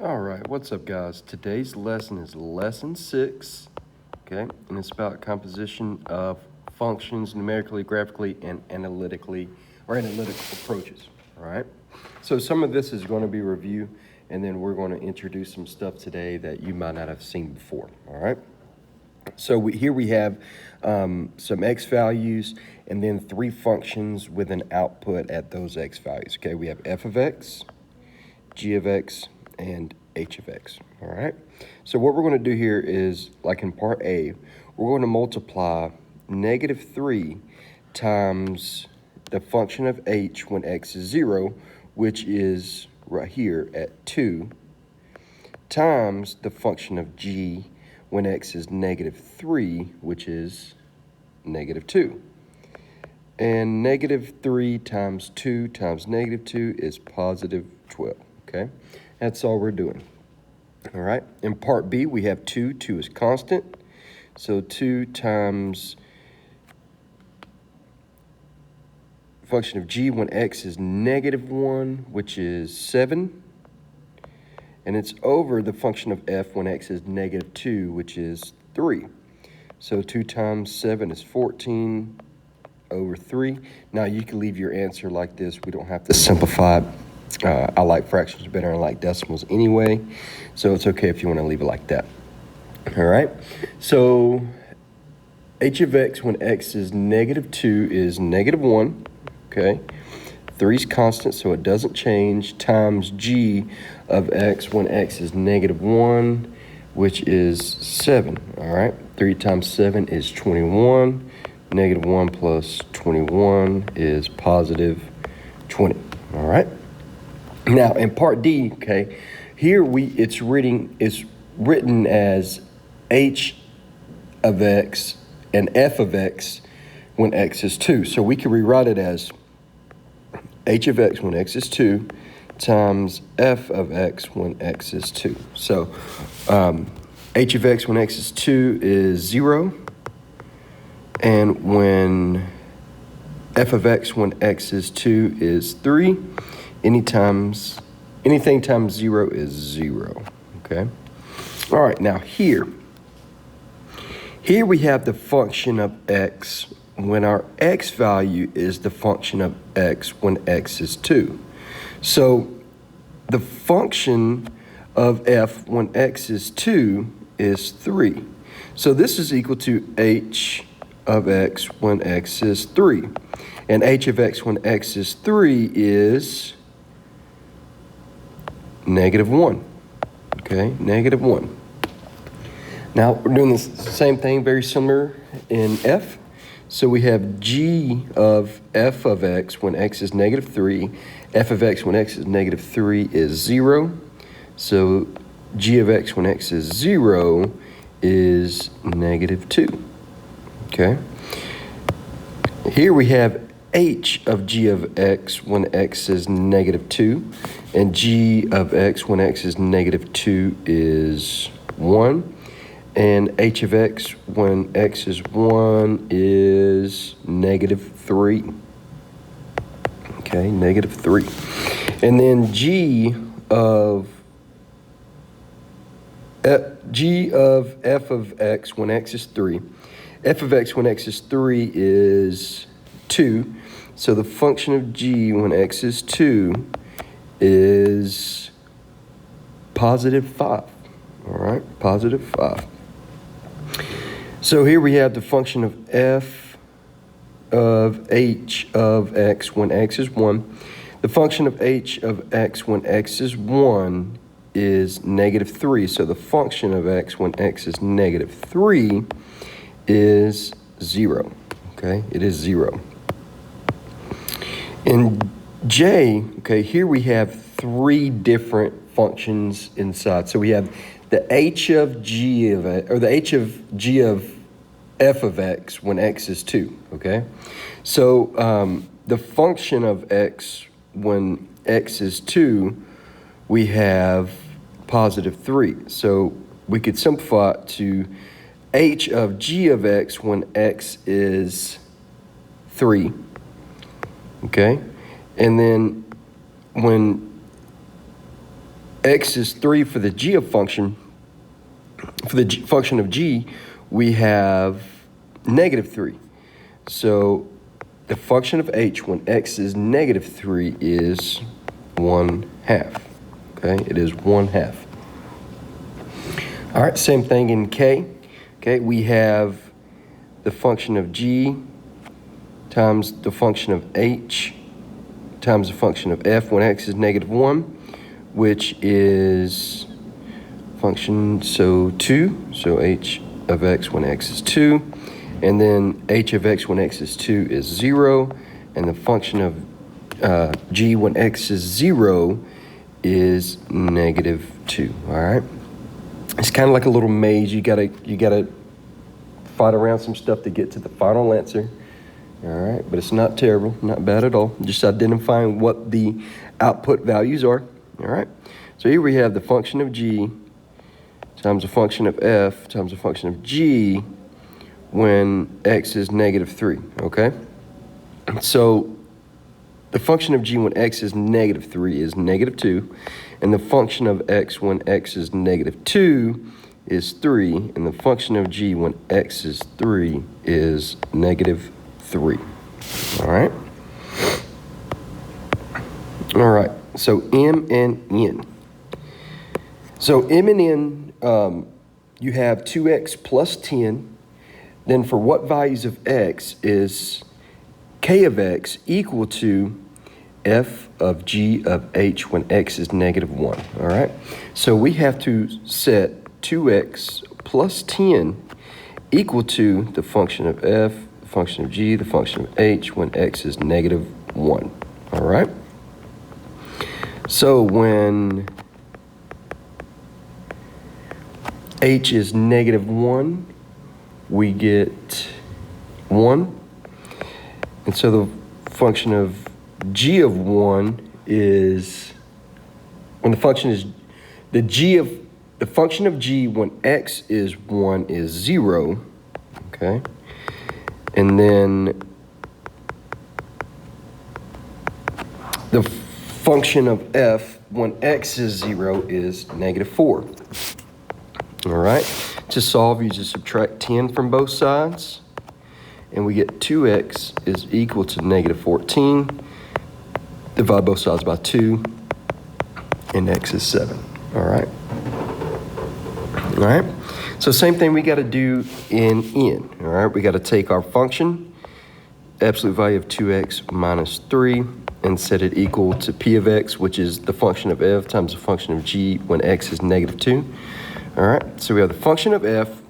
All right, what's up, guys? Today's lesson is lesson 6, okay? And it's about composition of functions numerically, graphically, and analytical approaches, all right? So some of this is going to be review, and then we're going to introduce some stuff today that you might not have seen before, all right? So here we have some x values and then 3 functions with an output at those x values, okay? We have f of x, g of x, and h of x, all right? So what we're going to do here is, like in part A, we're going to multiply -3 times the function of h when x is 0, which is right here at 2, times the function of g when x is -3, which is -2. And -3 times 2 times -2 is positive 12, okay? That's all we're doing, all right? In part B, we have 2. 2 is constant. So 2 times function of g when x is -1, which is 7. And it's over the function of f when x is -2, which is 3. So 2 times 7 is 14 over 3. Now you can leave your answer like this. We don't have to simplify it. I like fractions better. I like decimals anyway. So it's okay if you want to leave it like that. All right. So h of x when x is -2 is -1. Okay. 3 is constant, so it doesn't change, times g of x when x is -1, which is 7. All right. 3 times 7 is 21. -1 plus 21 is positive 20. All right. Now in part D, okay, here it's written as h of x and f of x when x is 2. So we can rewrite it as h of x when x is 2 times f of x when x is 2. So h of x when x is 2 is 0. And when f of x when x is 2 is 3. Anything times 0 is 0, okay? All right, now here we have the function of x when our x value is the function of x when x is 2. So the function of f when x is 2 is 3. So this is equal to h of x when x is 3. And h of x when x is 3 is -1, okay, -1. Now we're doing the same thing, very similar in f. So we have g of f of x when x is -3. F of x when x is -3 is 0. So g of x when x is 0 is -2, okay? Here we have h of g of x when x is -2, and g of x when x is -2 is 1, and h of x when x is 1 is -3. Okay, -3. And then g of f of x when x is 3. F of x when x is 3 is 2. So the function of g when x is 2 is positive 5. All right, positive 5. So here we have the function of f of h of x when x is 1. The function of h of x when x is 1 is -3. So the function of x when x is -3 is 0. Okay, it is 0. In J, okay, here we have 3 different functions inside. So we have the h of g of x, or the h of g of f of x when x is 2, okay? So the function of x when x is 2, we have positive 3. So we could simplify it to h of g of x when x is 3, okay? And then when x is 3 for the g of function, for the function of g, we have -3. So the function of h when x is -3 is 1/2. Okay, it is 1/2. All right, same thing in k. Okay, we have the function of g times the function of h times the function of f when x is -1, which is function, so 2, so h of x when x is 2, and then h of x when x is 2 is 0, and the function of g when x is 0 is -2. All right, it's kind of like a little maze. You gotta fight around some stuff to get to the final answer. All right, but it's not terrible, not bad at all. Just identifying what the output values are. All right, so here we have the function of g times the function of f times the function of g when x is -3, okay? So the function of g when x is -3 is -2, and the function of x when x is -2 is 3, and the function of g when x is 3 is -3. All right? All right, so m and n. So m and n, you have 2x plus 10. Then for what values of x is k of x equal to f of g of h when x is -1, all right? So we have to set 2x plus 10 equal to the function of f, the function of g, the function of h when x is -1, all right? So when h is -1, we get 1. And so the function of g of 1 is, when the function is, the function of g when x is 1 is 0, okay? And then the function of f when x is 0 is -4. All right, to solve, you just subtract 10 from both sides, and we get 2x is equal to -14. Divide both sides by 2, and x is 7. All right. All right. So same thing we got to do in n. All right, we got to take our function, absolute value of 2x minus 3, and set it equal to p of x, which is the function of f times the function of g when x is -2. All right, so we have the function of f,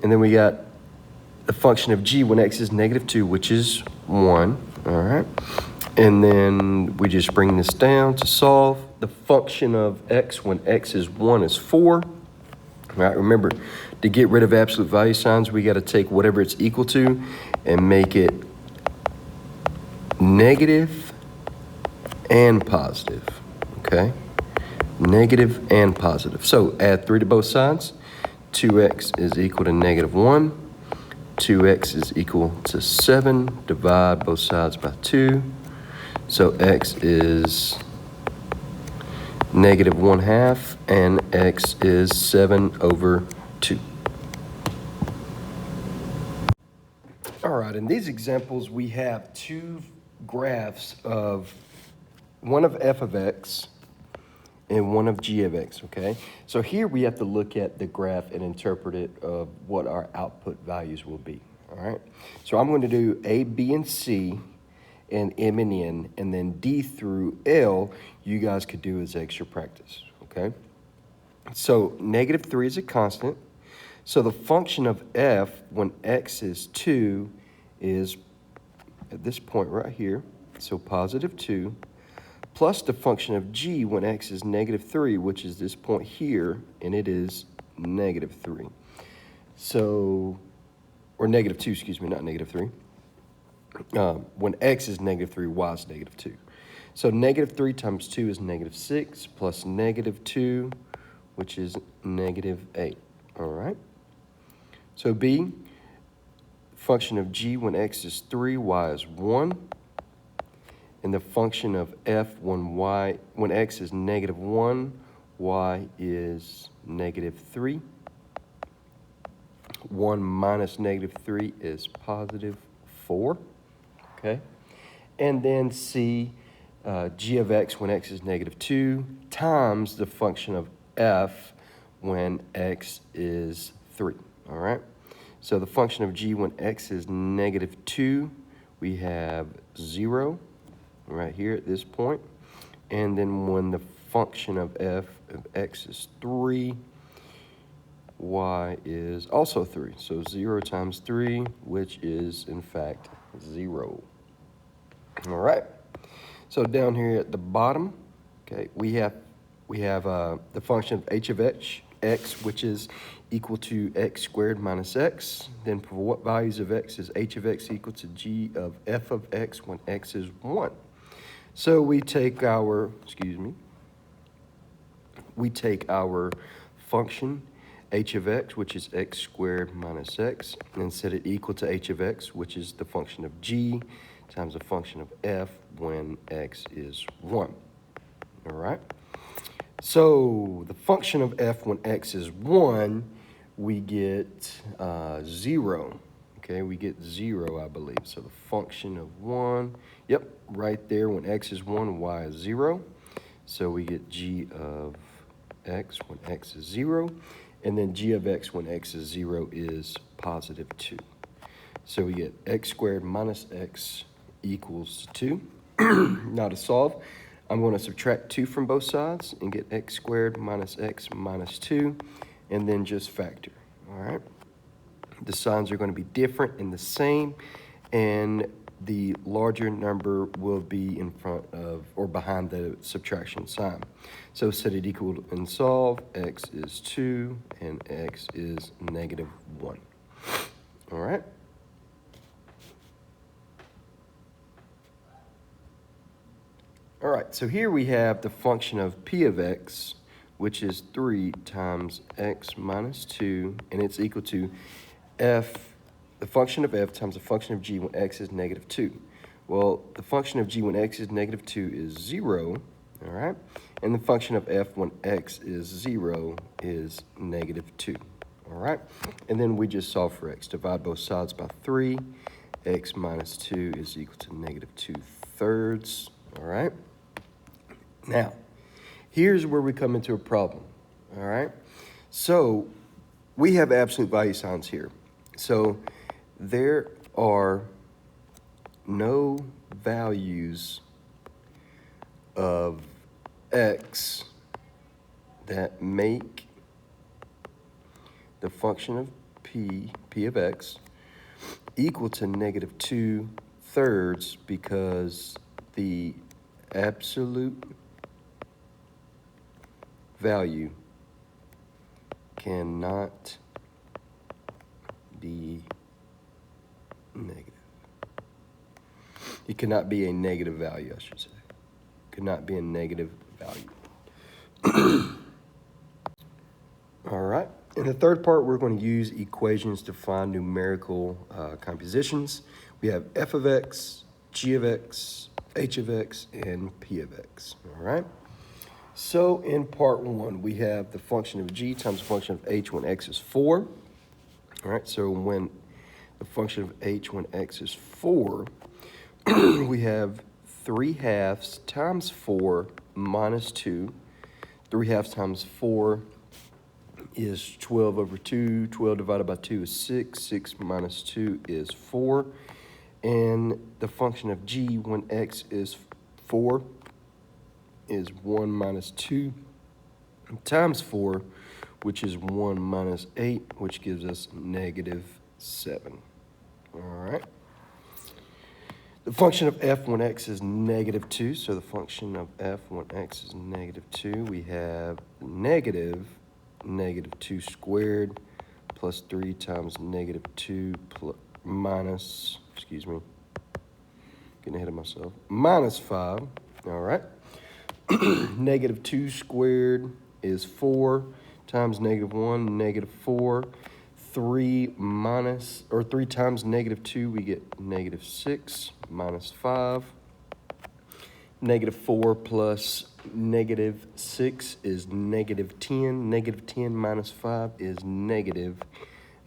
and then we got the function of g when x is -2, which is 1, all right? And then we just bring this down to solve. The function of x when x is 1 is 4. All right, remember, to get rid of absolute value signs, we got to take whatever it's equal to and make it negative and positive, okay? Negative and positive. So add 3 to both sides. 2x is equal to -1. 2x is equal to 7. Divide both sides by 2. So x is -1/2, and x is 7/2. All right, in these examples, we have two graphs of one of f of x and one of g of x, okay? So here we have to look at the graph and interpret it of what our output values will be, all right? So I'm going to do A, B, and C, and M and N, and then D through L, you guys could do as extra practice, okay? So -3 is a constant. So the function of f when x is 2 is at this point right here, so +2, plus the function of g when x is -3, which is this point here, and it is -3. So, or -2, excuse me, not -3. When x is -3, y is -2. So -3 times 2 is -6, plus -2, which is -8, all right? So B, function of g when x is 3, y is 1. And the function of f when x is -1, y is -3. 1 minus -3 is +4, okay? And then C, g of x when x is -2 times the function of f when x is 3, all right? So the function of g when x is -2, we have 0 right here at this point. And then when the function of f of x is 3, y is also 3. So 0 times 3, which is in fact 0. All right. So down here at the bottom, okay, we have the function of h of x, which is equal to x squared minus x. Then for what values of x is h of x equal to g of f of x when x is 1? So we take our, we take our function h of x, which is x squared minus x, and set it equal to h of x, which is the function of g times the function of f when x is 1. All right? So the function of f when x is 1, we get 0. Okay, we get 0, I believe. So the function of 1, yep, right there when x is 1, y is 0. So we get g of x when x is 0. And then g of x when x is 0 is +2. So we get x squared minus x equals 2. Now to solve, I'm going to subtract 2 from both sides and get x squared minus x minus 2, and then just factor, all right? The signs are going to be different and the same, and the larger number will be in front of or behind the subtraction sign. So set it equal and solve. X is 2 and x is -1. All right? All right, so here we have the function of p of x, which is 3 times x minus 2, and it's equal to f, the function of f times the function of g when x is -2. Well, the function of g when x is -2 is 0, all right? And the function of f when x is 0 is -2, all right? And then we just solve for x. Divide both sides by 3. X minus 2 is equal to -2/3, all right? Now, here's where we come into a problem, all right? So we have absolute value signs here. So there are no values of x that make the function of p of x, equal to -2/3 because the absolute value cannot be negative. It cannot be a negative value, I should say. Could not be a negative value. All right. In the third part, we're going to use equations to find numerical compositions. We have f of x, g of x, h of x, and p of x. All right. So in part 1, we have the function of g times the function of h when x is 4. All right, so when the function of h when x is 4, we have 3/2 times 4 minus 2. 3/2 times 4 is 12/2. 12 divided by 2 is 6. 6 minus 2 is 4. And the function of g when x is 4 is 1 minus 2 times 4, which is 1 minus 8, which gives us -7. All right. The function of f when x is -2, so the function of f when x is -2, we have -2 squared plus 3 times -2 minus, getting ahead of myself, minus 5, all right? -2 squared is 4 times -1, -4. 3 times -2, we get -6 minus 5. -4 plus negative 6 is negative 10. Negative 10 minus 5 is negative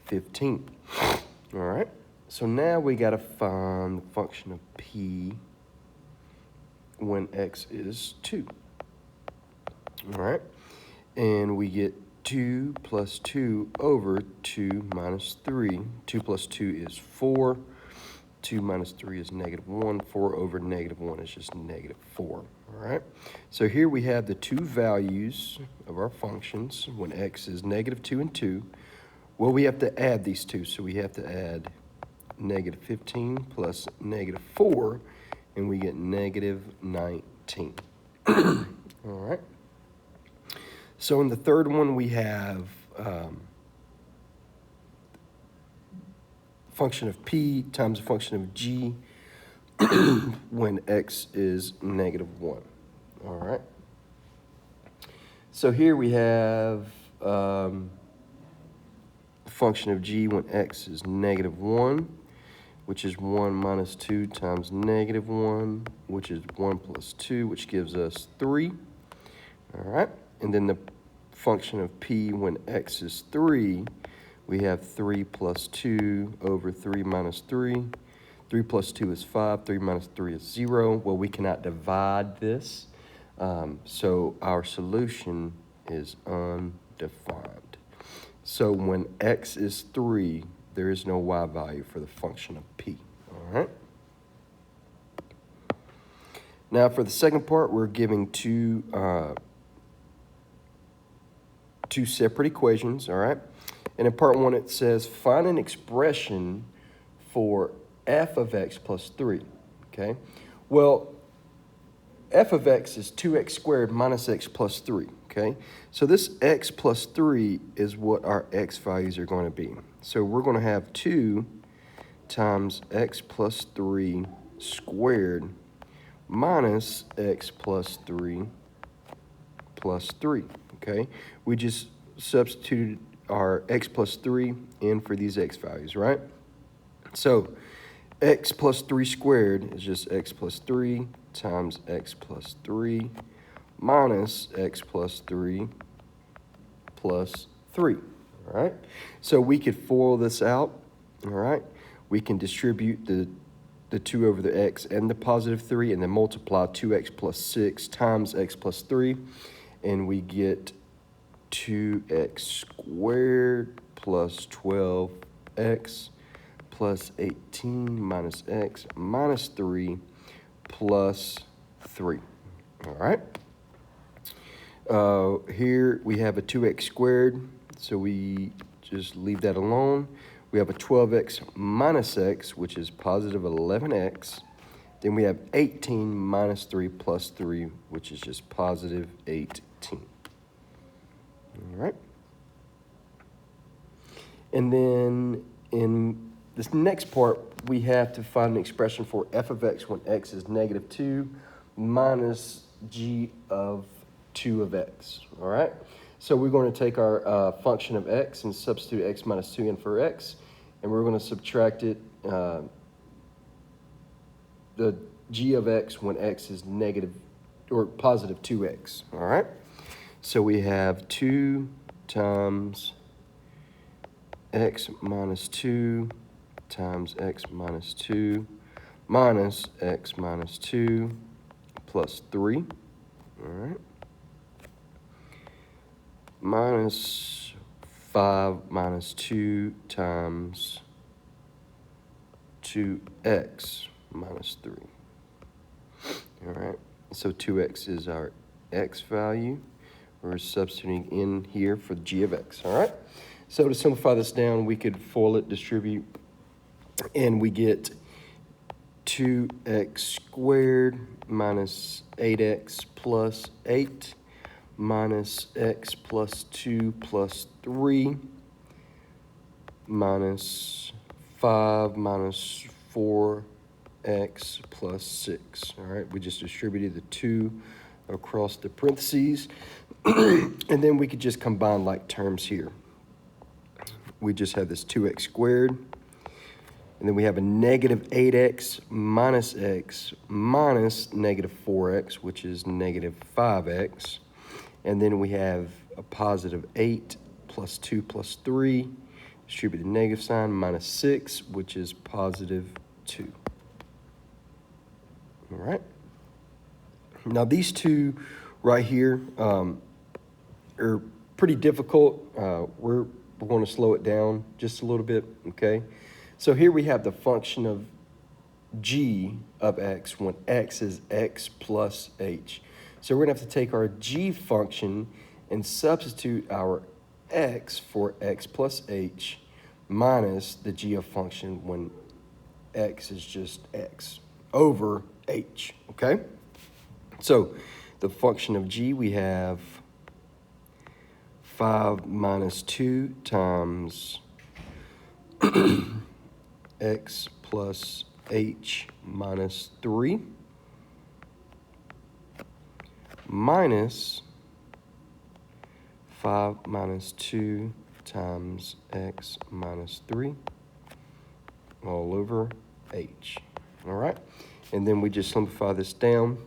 15. All right, so now we got to find the function of p when x is 2. All right, and we get 2 plus 2 over 2 minus 3. 2 plus 2 is 4. 2 minus 3 is negative 1. 4 over negative 1 is just negative 4. All right, so here we have the two values of our functions when x is negative 2 and 2. Well, we have to add these two, so we have to add negative 15 plus negative 4, and we get negative 19. All right. So in the third one, we have function of p times a function of g when x is negative 1. All right. So here we have function of g when x is negative 1, which is 1 minus 2 times negative 1, which is 1 plus 2, which gives us 3. All right, and then the function of p when x is 3, we have 3 plus 2 over 3 minus 3. 3 plus 2 is 5. 3 minus 3 is 0. Well, we cannot divide this, so our solution is undefined. So when x is 3, there is no y value for the function of p. All right. Now for the second part, we're giving two separate equations. All right. And in part 1, it says find an expression for f of x plus 3. Okay. Well, f of x is 2x squared minus x plus 3. Okay, so this x plus 3 is what our x values are going to be. So we're going to have 2 times x plus 3 squared minus x plus 3 plus 3. Okay, we just substituted our x plus 3 in for these x values, right? So x plus 3 squared is just x plus 3 times x plus 3 minus x plus 3 plus 3, all right? So we could FOIL this out, all right? We can distribute the 2 over the x and the positive 3, and then multiply 2x plus 6 times x plus 3, and we get 2x squared plus 12x plus 18 minus x minus 3 plus 3, all right? Here we have a 2x squared, so we just leave that alone. We have a 12x minus x, which is positive 11x. Then we have 18 minus 3 plus 3, which is just positive 18. All right. And then in this next part, we have to find an expression for f of x when x is negative 2 minus g of 2 of x, all right? So we're going to take our function of x and substitute x minus 2 in for x, and we're going to subtract it, the g of x when x is negative or positive 2x, all right? So we have 2 times x minus 2 times x minus 2 minus x minus 2 plus 3, all right? Minus 5 minus 2 times 2x minus 3. All right, so 2x is our x value. We're substituting in here for the g of x, all right? So to simplify this down, we could FOIL it, distribute, and we get 2x squared minus 8x plus 8 minus x plus 2 plus 3 minus 5 minus 4x plus 6. All right, we just distributed the 2 across the parentheses, and then we could just combine like terms here. We just have this 2x squared And then we have a negative 8x minus x minus negative 4x, which is negative 5x. And then we have a positive 8 plus 2 plus 3, distribute the negative sign, minus 6, which is positive 2. All right. Now these two right here are pretty difficult. We're going to slow it down just a little bit, okay? So here we have the function of g of x when x is x plus h. So we're going to have to take our g function and substitute our x for x plus h minus the g of function when x is just x over h, okay? So the function of g, we have 5 minus 2 times x plus h minus 3 minus 5 minus 2 times x minus 3 all over h. All right? And then we just simplify this down.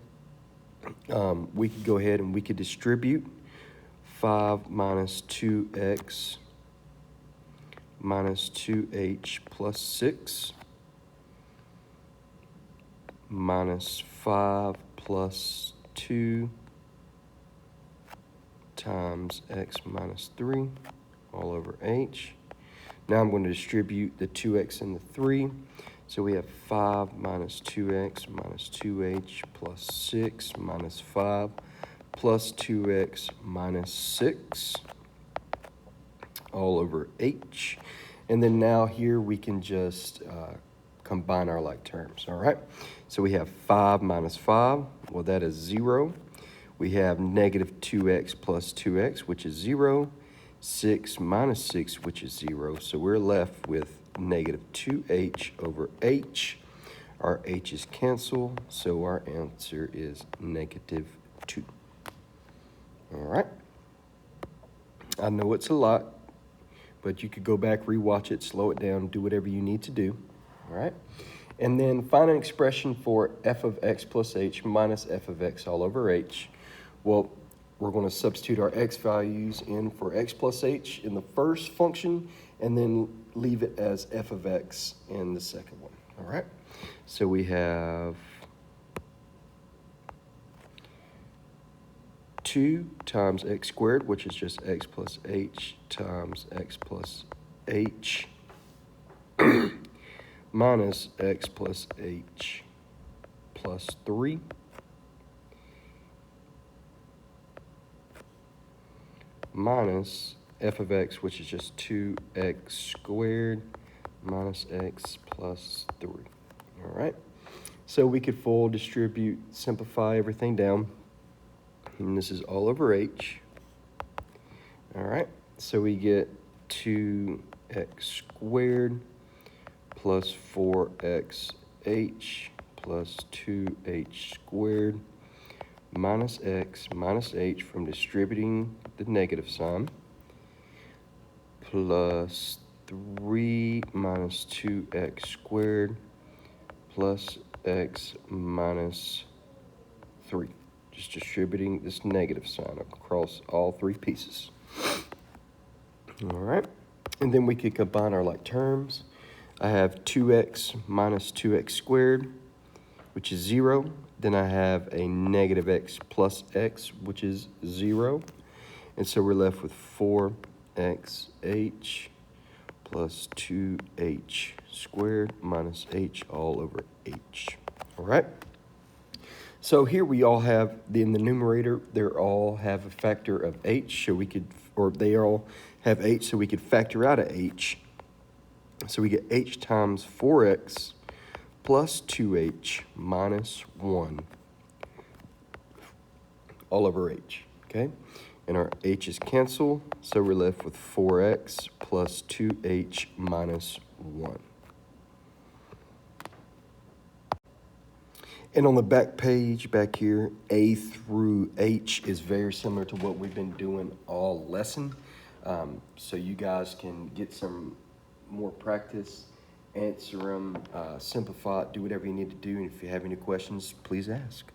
We could go ahead and we could distribute 5 minus 2x minus 2h plus 6 minus 5 plus 2 times x minus 3 all over h. Now I'm going to distribute the 2x and the 3. So we have 5 minus 2x minus 2h plus 6 minus 5 plus 2x minus 6 all over h. And then now here we can just combine our like terms, all right? So we have 5 minus 5, well that is 0. We have negative 2x plus 2x, which is 0. 6 minus 6, which is 0. So we're left with negative 2h over h. Our h's cancel, so our answer is negative 2. All right. I know it's a lot, but you could go back, rewatch it, slow it down, do whatever you need to do. All right. And then find an expression for f of x plus h minus f of x all over h. Well, we're going to substitute our x values in for x plus h in the first function and then leave it as f of x in the second one. All right. So we have 2 times x squared, which is just x plus h times x plus h minus x plus h plus 3 minus f of x, which is just 2x squared minus x plus 3. All right. So we could full distribute, simplify everything down. And this is all over h. All right. So we get 2x squared plus 4xh plus 2h squared minus x minus h from distributing the negative sign plus 3 minus 2x squared plus x minus 3. Just distributing this negative sign across all three pieces. All right. And then we could combine our like terms. I have 2x minus 2x squared, which is 0. Then I have a negative x plus x, which is 0. And so we're left with 4xh plus 2h squared minus h all over h. All right? So here we all have, in the numerator, they all have a factor of h, so we could, or they all have h, so we could factor out of h. So we get h times 4x plus 2h minus 1 all over h, okay? And our h's cancel, so we're left with 4x plus 2h minus 1. And on the back page, back here, A through H is very similar to what we've been doing all lesson. So you guys can get some more practice answer them, simplify it, do whatever you need to do. And if you have any questions, please ask.